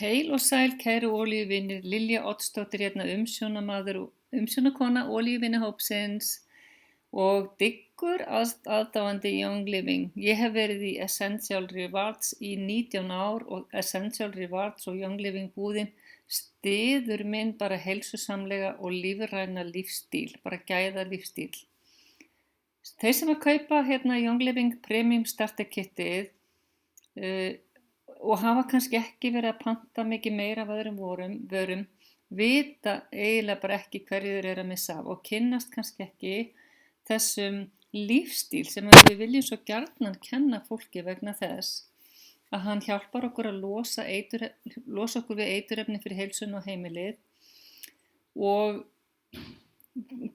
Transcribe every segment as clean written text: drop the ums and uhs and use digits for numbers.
Heil og sæl, kæru olíuvinir, Lilja Oddsdóttir hérna umsjónarkona olíuvinahópsins og dyggur aðdáandi Young Living. Ég hef verið í Essential Rewards í 19 ár og Essential Rewards og Young Living búðin styður minn bara heilsusamlega og lífræna lífstíl, bara gæða lífstíl. Þeir sem að kaupa hérna Young Living Premium Starter Kitið og hafa kannski ekki verið að panta mikið meira af öðrum vörum, vita eiginlega bara ekki hverju þeir eru að missa af og kynnast kannski ekki þessum lífstíl sem við viljum svo gjarnan kenna fólki vegna þess að hann hjálpar okkur að losa okkur við eiturefni fyrir heilsun og heimilið og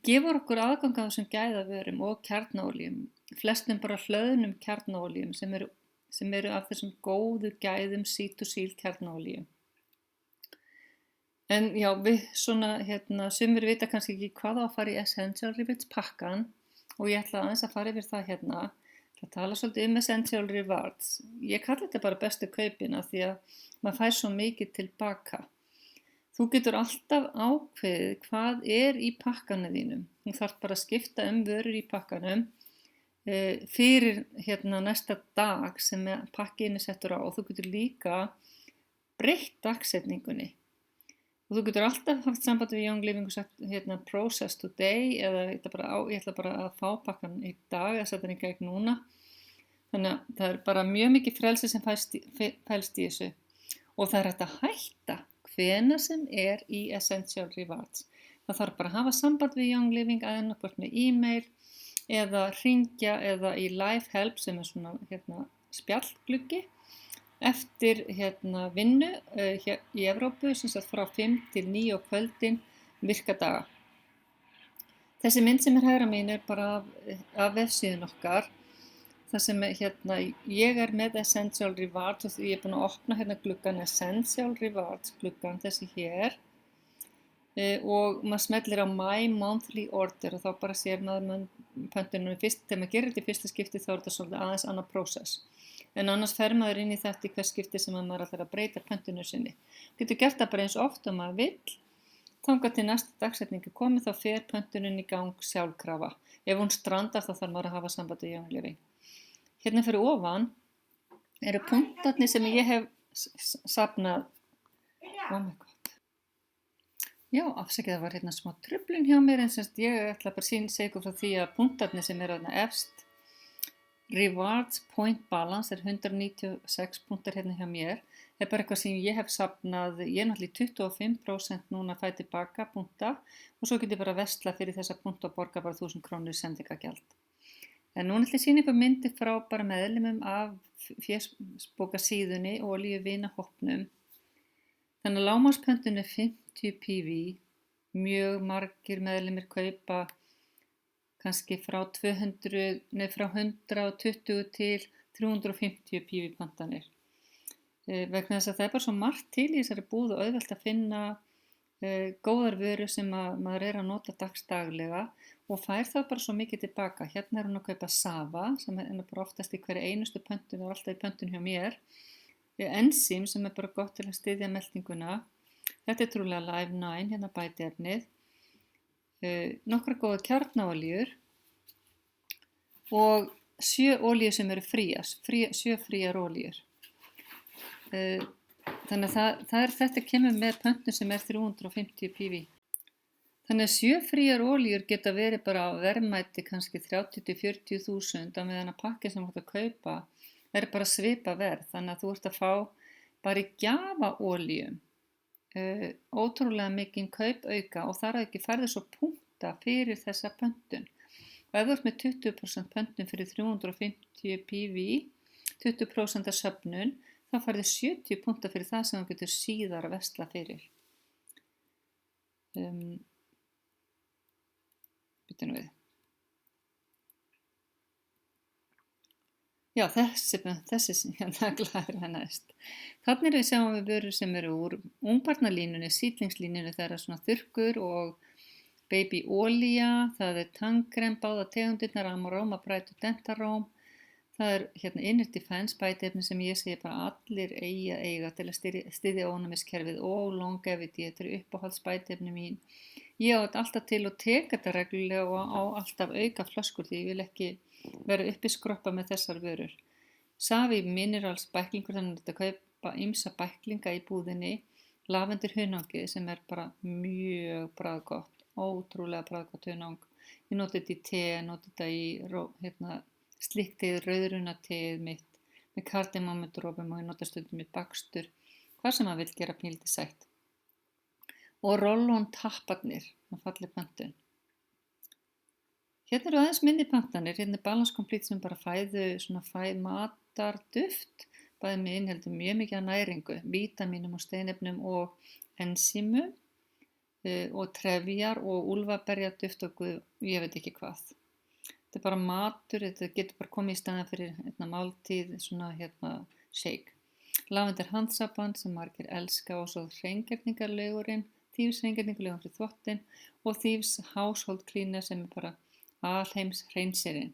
gefur okkur aðgang að þessum gæðavörum og kjarnaoljum, flestum bara hlöðnum kjarnaoljum sem eru af þessum góðu gæðum C2Seal kjarnaolíu. En já, við sumir vita kannski ekki hvað á að fara í Essential Rewards pakkan og ég ætla aðeins að fara yfir það hérna. Það tala svolítið Essential Rewards. Ég kalla þetta bara bestu kaupin af því að maður fær svo mikið tilbaka. Þú getur alltaf ákveðið hvað er í pakkanum þínum. Þú þarf bara að skipta vörur í pakkanum fyrir næsta dag sem pakkiðin er settur á og þú getur líka breytt dagsetningunni og þú getur alltaf haft samband við Young Living og sagt process today eða ég ætla bara að fá pakkan í dag eða setja hann í gegn núna. Þannig að það er bara mjög mikið frelsi sem fælst í þessu og það er hægt að hætta hvenær sem er í Essential Rewards. Það þarf bara að hafa samband við Young Living annað með e-mail eða hringja eða í live help sem er svona spjallgluggi eftir vinnu í Evrópu sem sagt frá 5 til 9 á kvöldin virka daga. Þessi mynd sem er hægra mín er bara af vefsíðun okkar. Það sem ég er með Essential Rewards og ég er búin að opna gluggan Essential Rewards gluggan þessi hér. Og maður smellir á My Monthly Order og þá bara sér maður pöntunum þegar maður gerir þetta í fyrsta skipti þá er þetta svolítið aðeins annað prósess. En annars fer maður inn í þetta í hvers skipti sem maður ætlar að breyta pöntunum sinni. Getur gert það bara eins oft og maður vill. Þangað til næsta dagsetningu komið þá fer pöntunin í gang sjálfkrafa. Ef hún strandar þá þarf maður að hafa samband við Young Living. Hérna fyrir ofan eru punktarnir sem ég hef safnað. Já, afsakið það var smá truflun hjá mér en ég ætla bara að segja ykkur frá því að punktarnir sem eru efst Rewards Point Balance er 196 punktar hjá mér. Það er bara eitthvað sem ég hef safnað, ég er náttúrulega 25% núna að fæ tilbaka punkta og svo get ég bara vesla fyrir þessa punkta og borga bara 1000 krónur í sendingagjald. En núna ætla ég að sýna ykkur myndir frá bara meðlimum af fésbókasíðunni og olíuvinahópnum. Þannig að lágmarkspöntun er 50 PV, mjög margir meðlimir kaupa kannski frá 120 til 350 PV pantanir. Vegna þess að það er bara svo margt til í þessari búð og auðvelt að finna góðar vörur sem maður er að nota dagsdaglega og fær það bara svo mikið tilbaka. Hérna er hún að kaupa Sava sem er bara oftast í hverju einustu pöntun og alltaf í pöntun hjá mér. Enzím sem er bara gott til að styðja meltinguna. Þetta er trúlega Live 9, bætiefnið. Nokkrar góða kjarnaoljur og 7 oljur sem eru sjö fríar oljur. Þannig að þetta kemur með pöntun sem er 350 PV. Þannig að 7 fríar oljur geta verið bara á verðmæti kannski 30 til 40 þúsund á meðan að pakki sem þú ert að kaupa er bara svipa verð, þannig að þú ert að fá bara í gjafaoljum ótrúlega mikinn kaupauka og þar að ekki færðu svo punkta fyrir þessa pöntun. Og ef þú ert með 20% pöntun fyrir 350 PV, 20% af söfnun, þá færðu 70 punkta fyrir það sem þú getur síðar að vesla fyrir. Býtum við. Já, þessi glæður næst. Þannig við sjáum við vörur sem eru úr ungbarnalínunni, sýtlingslínunni, það er svona þurrkur og babyolía, það er tannkrem, báða tegundirnar, Amaroma, Bright og Dentarome. Það hérna Inner Defense bætiefni sem ég segi bara allir eiga til að styðja ónæmiskerfið og longevity, þetta eru uppáhaldsbætiefni mín. Ég á þetta alltaf til og tek þetta reglulega og á alltaf auka flöskur því ég vil ekki vera uppi skroppa með þessar vörur. Savi Minerals bæklingur, þannig að þetta kaupa ýmsa bæklinga í búðinni. Lavendur hunangið sem er bara mjög bragðgott, ótrúlega bragðgott hunang. Ég noti þetta í te, noti þetta í sliktið, rauðrunateið mitt með kardemómudropum og ég nota stundum í bakstur, hvað sem maður vill gera pínlítið sætt. Og roll-on tapparnir, það falli pöntun. Hérna eru aðeins minni pöntanir, hérna er Balance Complete sem bara matarduft, bæði með inniheldur mjög mikið af næringu, vítamínum og steinefnum og ensímum og trefjar og úlfaberjaduft og ég veit ekki hvað. Þetta er bara matur, þetta getur bara komið í staðan fyrir máltíð, shake. Lavender handsaband sem margir elska og svo hreingerningarlegurinn, Thieves hreingerningarlegur fyrir þvottinn og Thieves household cleaner sem er bara alheims hreinsirinn.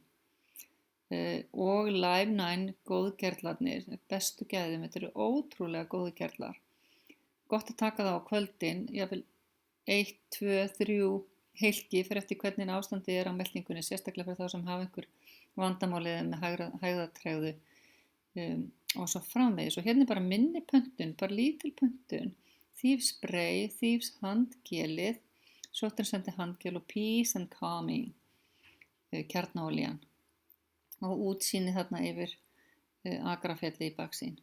Og Live 9 góðgerlarnir, bestu gæðum, þetta eru ótrúlega góðgerlar. Gott að taka það á kvöldin, jafnvel 1, 2, 3 heilki fyrir eftir hvernig ástandið er á meltingunni, sérstaklega fyrir þá sem hafa einhver vandamálið með hægðatregðu og svo framvegis. Og hérna er bara minni pöntun, bara lítil pöntun, Thieves spray, Thieves handgelið, sóttarsendi handgel og Peace and Calming, kjarnaolían og útsýni þarna yfir Akrafjalli í baksýn.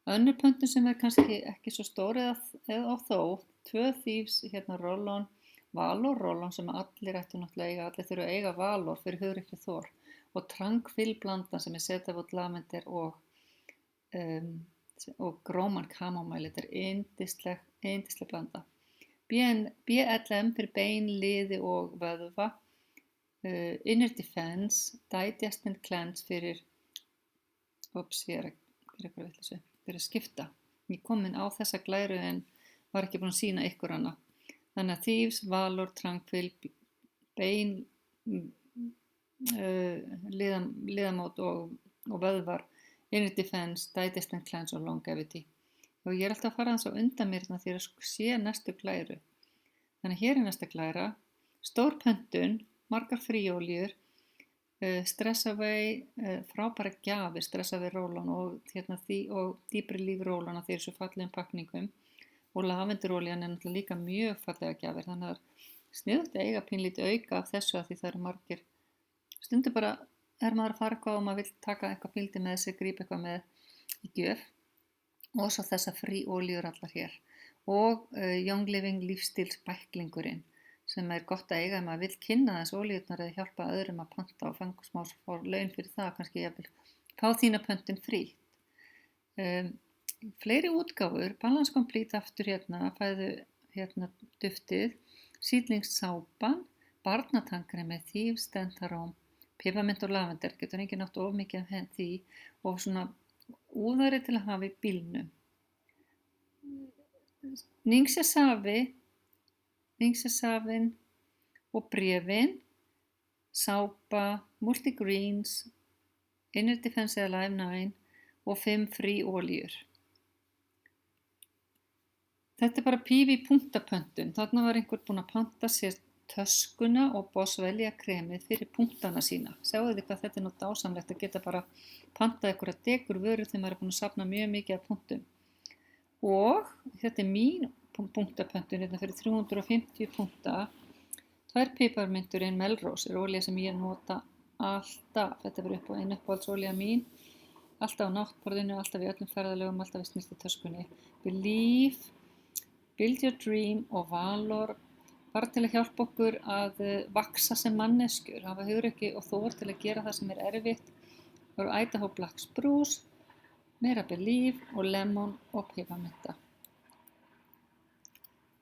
Önnur pöntun sem er kannski ekki svo stór eða þó, 2 Thieves, roll-on, Valor roll-on sem allir ættu náttúrulega eiga, allir þurfa að eiga Valor fyrir hugrekki Þór og Tranquil blandan sem er Cedarwood lavender og Gróman kamomæli, þetta er yndisleg blanda. BLM fyrir bein, liði og vöðva, Inner Defense, Digest and Cleanse fyrir, ég er að skipta. Ég kom inn á þessa glæru en var ekki búin að sýna ykkur hana. Þannig að Thieves, Valor, Tranquil, bein, liðamót og vöðvar, Inner Defense, Digest and Cleanse og Longevity. Og ég er alltaf að fara þess á undan mér því að sé næstu glæru. Þannig að hér er næsta glæra, stór pöntun, margar fríóljur, Stress Away, frábæra gjafir, Stress Away roll-on og dýpri líf roll-on á þeir svo fallegum pakningum og lavendurólean er náttúrulega líka mjög fallega gjafir, þannig að sniðugt að eiga pínlítið auka af þessu að því það eru margir. Stundum bara er maður að fara eitthvað og maður vill taka eitthvað píldi með sig, grípa eitthvað með í gjöf og svo þessa fríóljur allar hér og Young Living lífstíls bæklingurinn sem er gott að eiga ef maður vill kynna þessu ólíurnar eða hjálpa öðrum að panta og fanga smá laun fyrir það, kannski ég vil fá þína pöntun frítt. Fleiri útgáfur, Balance Complete aftur fæðu duftið, sýtlingssápan, barnatangrið með Thieves, Dentaróm, pipamint og lavender, getur enginn átt of mikið af því og svona úðari til að hafa í bílnum. Ningsesafinn og bréfin, sápa, multigreens, Inner Defense eða Live 9 og 5 fríóljur. Þetta er bara PV punktapöntun. Þarna var einhver búinn að panta sér töskuna og Boswellia kremið fyrir punktana sína. Sjáðu þið hvað þetta er nú dásamlegt að geta bara pantað einhverja dekur vörur þegar maður er búinn að safna mjög mikið af punktum. Og þetta er mín punktapöntun fyrir 350 punkta. 2 piparminturinn Melrose er olía sem ég nota alltaf. Þetta verður upp á einu uppáhaldsolía mín. Alltaf á náttborðinu, alltaf í öllum ferðalögum, alltaf í snyrtitöskunni. Believe, Build Your Dream og Valor. Bara til að hjálpa okkur að vaksa sem manneskjur, hafa hugrekki og þor til að gera það sem er erfitt. Það eru Idaho Black Spruce, meira Believe og Lemon og piparminta.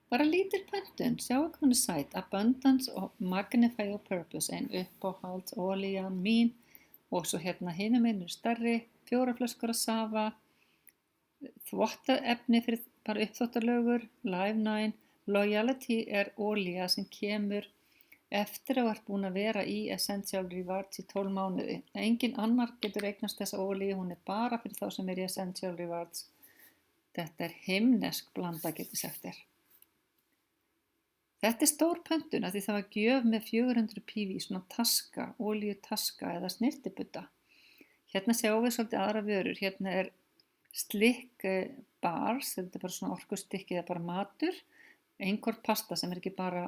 Bara lítil pöntun, sjáu hvað hún er sæt, Abundance og Magnify Your Purpose, ein uppáhaldsolía mín og svo hinum einu stærri, 4 flöskur að safa, þvottaefni fyrir bara uppþvottalögur, Live 9, Loyalty er olía sem kemur eftir að þú ert búin að vera í Essential Rewards í 12 mánuði. Engin annar getur eignast þessa olíu, hún er bara fyrir þá sem er í Essential Rewards. Þetta er himnesk blanda, getur sagt þér. Þetta er stór pöntun af því það var gjöf með 400 pífi, svona taska, olíutaska eða snyrtibudda. Hérna sjáum við svolítið aðra vörur. Hérna er slick bars, þetta er bara svona orkustykki eða bara matur. Einhvern pasta sem er ekki bara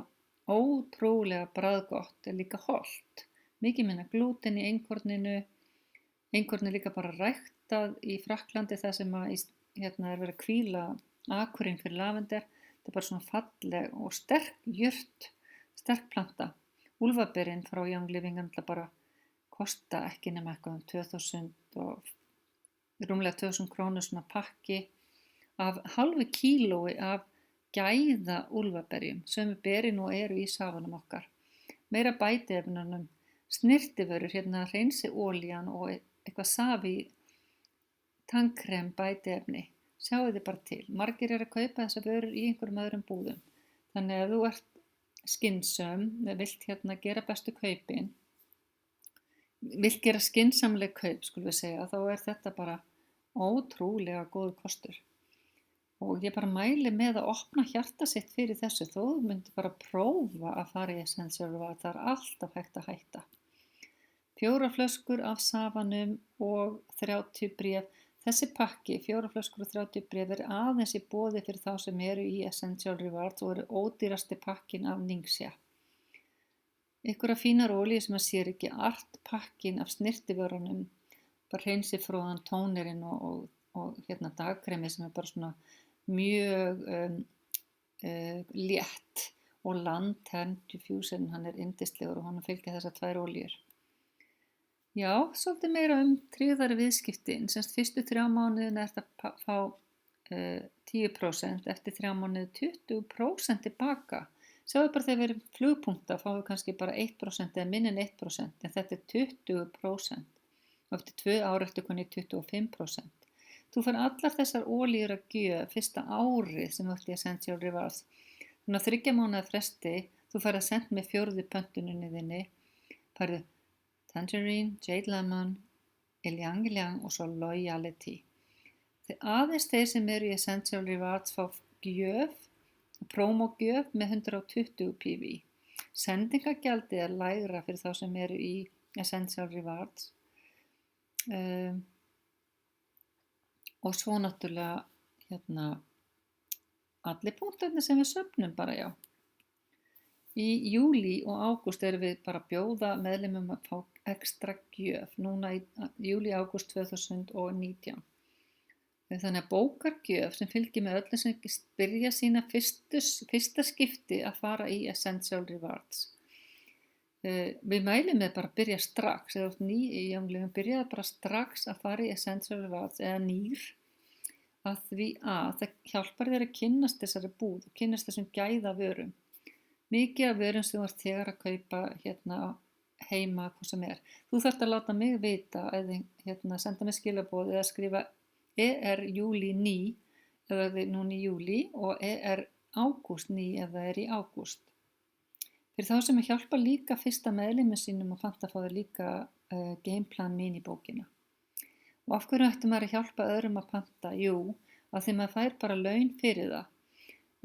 ótrúlega bragðgott, er líka hollt. Mikið minna glúten í einkorninu. Einkorn er líka bara ræktað í Frakklandi þar sem að hérna er verið að hvíla akurinn fyrir lavender. Þetta er bara svona falleg og sterk jurt, sterk planta. Úlfaberinn frá Young Living bara kosta ekki nema eitthvað 2000 og rúmlega 2000 krónur svona pakki af halvu kílói af gæða úlfaberjum, sömu berin og eru í safanum okkar. Meira bætiefnunum, snyrtivörur, hérna hreinsi olían og eitthvað safi tannkrem bætiefni. Sjáu þið bara til. Margir að kaupa þessa vörur í einhverjum öðrum búðum. Þannig að ef þú ert skynsöm, vilt hérna gera bestu kaupin, vilt gera skynsamleg kaup, skulum við segja, þá er þetta bara ótrúlega góður kostur. Og ég bara mæli með að opna hjarta sitt fyrir þessu, þó þú myndir bara prófa að fara í Essential Rewards, það er alltaf hægt að hætta. 4 flöskur af safanum og 30 bréf. Þessi pakki, 4 flöskur og 30 bréf, er aðeins í boði fyrir þá sem eru í Essential Rewards og eru ódýrasti pakkin af Ningxia. Einhverja fínar olíu sem að sér ekki, artpakkin af snyrtivörunum, bara hreinsi fróðan tónerinn og hérna dagkremi sem er bara svona mjög létt og Lantern Diffusion, hann er yndislegur og hann fylgja þessar 2 olíur. Já, svolítið meira tryggðari viðskiptin, semst fyrstu 3 mánuðin er þetta að fá 10%, eftir 3 mánuði 20% tilbaka. Sjáðu bara þegar við erum flugpunkta fáum við kannski bara 1% eða minni en 1%, en þetta er 20% og eftir 2 ár ertu konið 25%. Þú fær allar þessar olíur að gjöf fyrsta árið sem þú ert í Essential Rewards. Þannig að 3 mánaða fresti, þú fær að senda með 4. pöntuninni þinni, færðu Tangerine, Jade Lemon, Ylang Ylang og svo Loyalty. Aðeins þeir sem eru í Essential Rewards fá gjöf, prómogjöf með 120 pífi. Sendingagjaldið er lægra fyrir þá sem eru í Essential Rewards. Og svo náttúrulega hérna allir punktarnir sem við söfnum bara, já. Í júlí og ágúst erum við bara að bjóða meðlimum að fá ekstra gjöf, núna í júlí-ágúst 2019. Þannig að bókargjöf sem fylgir með öllum sem byrja sína fyrsta skipti að fara í Essential Rewards. Við mælum með bara að byrja strax, eða ný í Young Living, byrjaði bara strax að fara í Essential Rewards eða nýr, að því að það hjálpar þér að kynnast þessari búð og kynnast þessum gæða vörum. Mikið af vörum sem þú ert þegar að kaupa hérna heima, hvað sem er. Þú þarft að láta mig vita eða hérna senda mig skilaboð eða skrifa ER júlí ný ef það er núna í júlí og ER ágúst ný ef það er í ágúst. Fyrir þá sem að hjálpa líka fyrsta meðlimum sínum og fanta að fá þér líka gameplan minibókina. Og af hverju ætti maður að hjálpa öðrum að panta? Jú, af því maður fær bara laun fyrir það.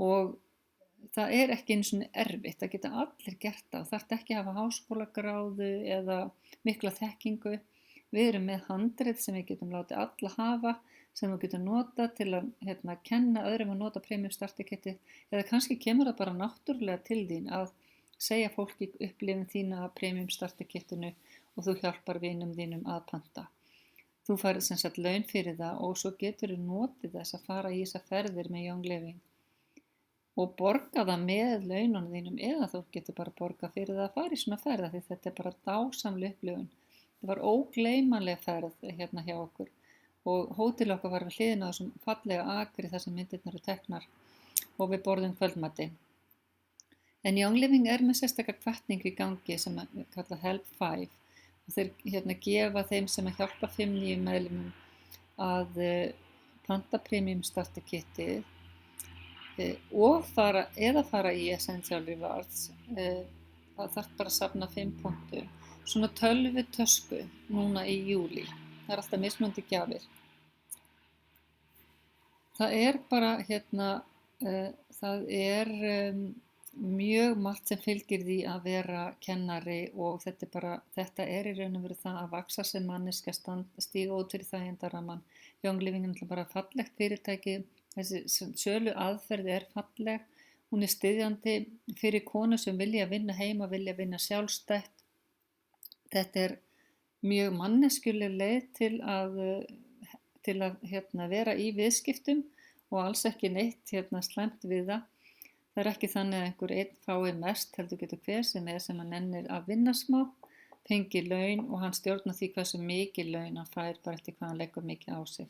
Og það er ekki einu svona erfitt, það geta allir gert það. Það þarf ekki að hafa háskólagráðu eða mikla þekkingu. Við erum með handrit sem við getum látið alla hafa, sem við getum nota til að kenna öðrum að nota Premium Starter Kitið. Eða kannski kemur það bara náttúrulega til þín að segja fólki upplifin þína að Premium Starter Kitinu og þú hjálpar vinum þínum að panta. Þú færð sem sagt laun fyrir það og svo getur þú notið þess að fara í þessa ferðir með Young Living og borga það með laununum þínum eða þú getur bara borga fyrir það að fara í svona ferða því þetta er bara dásamleg upplifun. Það var ógleymanleg ferð hérna hjá okkur og hótel okkar var við hliðina á þessum fallega akri þar sem myndirnar eru teknar og við borðum kvöldmati. En Young Living er með sérstakar hvatningu í gangi sem við kalla Help 5 og þeir gefa þeim sem að hjálpa 5 nýjum meðlimum að panta Premium Starter Kitið og fara í Essential Rewards það þarf bara að safna 5 punktum. Svona tölvutösku núna í júlí. Það er alltaf mismunandi gjafir. Það er bara það er mjög margt sem fylgir því að vera kennari og þetta er í raun og veru það að vaxa sem manneskja, stíga út fyrir þægindarammann. Young Living er bara fallegt fyrirtæki, þessi sölu aðferð er falleg, hún er styðjandi fyrir konur sem vilja vinna heima, vilja vinna sjálfstætt. Þetta er mjög manneskjuleg leið til að vera í viðskiptum og alls ekki neitt slæmt við það. Það er ekki þannig að einhver einn fái mest, heldur getur hver sem hann nennir að vinna smá, fengi laun og hann stjórnar því hversu mikið laun hann fær bara eftir hvað hann leggur mikið á sig.